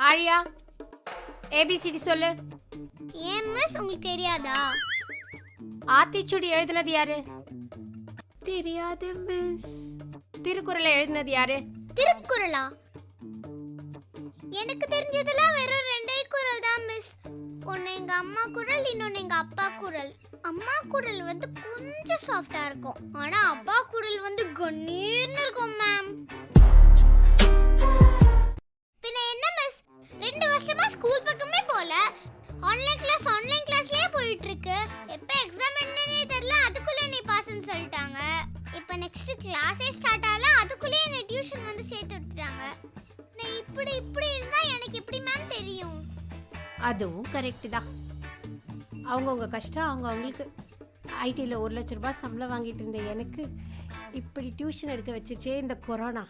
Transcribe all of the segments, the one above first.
ஆழியா ஏபிசிடி சொல்லு. ஏன் மிஸ் உங்களுக்கு தெரியாதா? ஆத்திச்சூடி எழுதினது யாரு? தெரியாது மிஸ். திருக்குறளை எழுதினது யாரு? திருக்குறளா? எனக்கு தெரிஞ்சதுல வெறும் 2 குறள் தான் மிஸ். ஒன்னு எங்க அம்மா குறள், இன்னொன்னு எங்க அப்பா குறள். அம்மா குறள் வந்து கொஞ்சம் சாஃப்டா இருக்கும், ஆனா அப்பா குறள் வந்து கணீர்னு இருக்கும் மேம். பின்ன என்ன மிஸ், 2 வருஷமா ஸ்கூல் பக்கமே போல, ஆன்லைன் கிளாஸ்லயே போயிட்டு இருக்கு. எப்ப எக்ஸாம் என்னன்னே தெரியல, அதுக்குள்ள நீ பாஸ்னு சொல்லிட்டாங்க. இப்ப நெக்ஸ்ட் கிளாஸே ஸ்டார்ட் ஆகல, அதுக்குள்ளே என்ன டியூஷன் வந்து சேர்த்து விட்டுட்டாங்க. நான் இப்படி இருந்தா எனக்கு எப்படி மேம் தெரியும்? அதுவும் கரெக்ட் தான். அவங்கவுங்க கஷ்டம் அவங்களுக்கு. ஐடியில் 1 லட்ச ரூபாய் சம்பளம் வாங்கிட்டு இருந்த எனக்கு இப்படி டியூஷன் எடுக்க வச்சுச்சே இந்த கொரோனா.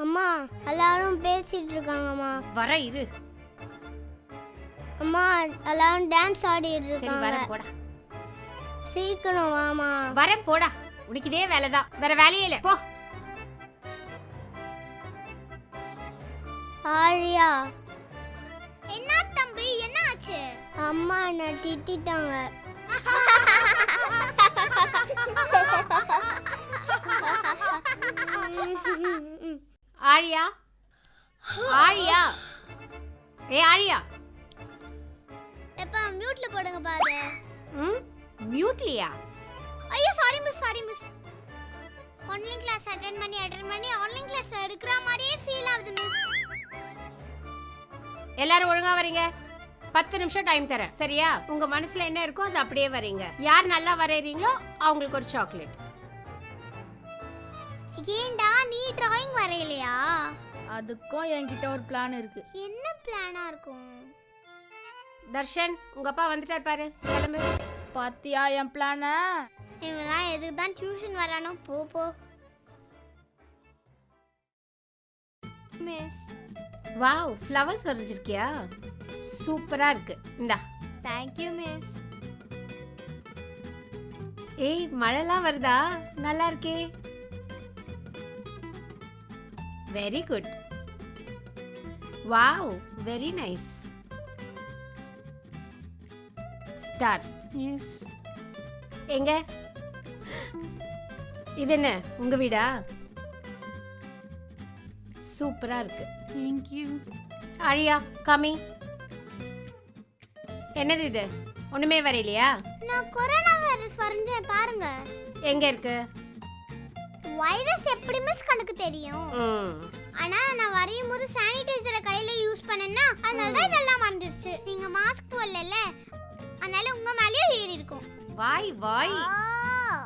அம்மா எல்லாரும் பேசிட்டு இருக்காங்கம்மா. வர இரு. அம்மா எல்லாரும் டான்ஸ் ஆடிட்டு சரி இருக்காங்க. வரேன் போடா. சீக்கிரம் வாமா. வரேன் போடா. உனக்கு இதே வேலை தான், வேற வேலையே இல்லை போ. ஆழியா. என்ன தம்பி, என்ன ஆச்சு? அம்மா என்ன திட்டிட்டாங்க. ஆழியா ஆழியா ஏ ஆழியா. எப்பா மியூட்ல போடுங்க பாரு. மியூட்லியா? ஐயோ sorry miss. Online class attend பண்ணி ஆன்லைன் கிளாஸ்ல இருக்கிற மாதிரியே ஃபீல் ஆகுது மிஸ். எல்லாரும் ஒழுங்கா வரீங்க. 10 நிமிஷம் டைம் தரேன், சரியா? உங்க மனசுல என்ன இருக்கோ அது அப்படியே வரீங்க. யார் நல்லா வரையறீங்களோ அவங்களுக்கு ஒரு சாக்லேட். ஏண்டா நீ டிராயிங் வரையலையா? அதுக்கும் என்கிட்ட ஒரு பிளான் இருக்கு. என்ன பிளானா இருக்கும்? தர்ஷன், உங்க அப்பா வந்துட்டார் பாரு, கிளம்பு. பாத்தியா என் பிளான? இவெல்லாம் எதுக்கு தான் டியூஷன் வரானோ? போ மிஸ். Wow, flowers வரைஞ்சிருக்கியா? சூப்பரா இருக்கு. இந்தா. Thank you miss. ஏய், மழைலாம் வருதா? நல்லா இருக்கே. Very good. Wow, very nice. Start. Yes. எங்க இது என்ன உங்க வீடா? சூப்பரா இருக்கு. Thank you. ஆழியா கமி. என்னது இது? ஒண்ணுமே வரையிலையா? நான் கொரோனா வைரஸ் வரைஞ்சேன் பாருங்க. எங்க இருக்கு? வைரஸ் எப்படி மிஸ் கணக்கு தெரியும்? ஆனா நான் வரையும் போது சானிடைசரை கையில யூஸ் பண்ணேன்னா அதனால தான் இதெல்லாம் மறந்துடுச்சு. நீங்க மாஸ்க் போடல, அதனால உங்க மேலயே ஏறி இருக்கும். வாய்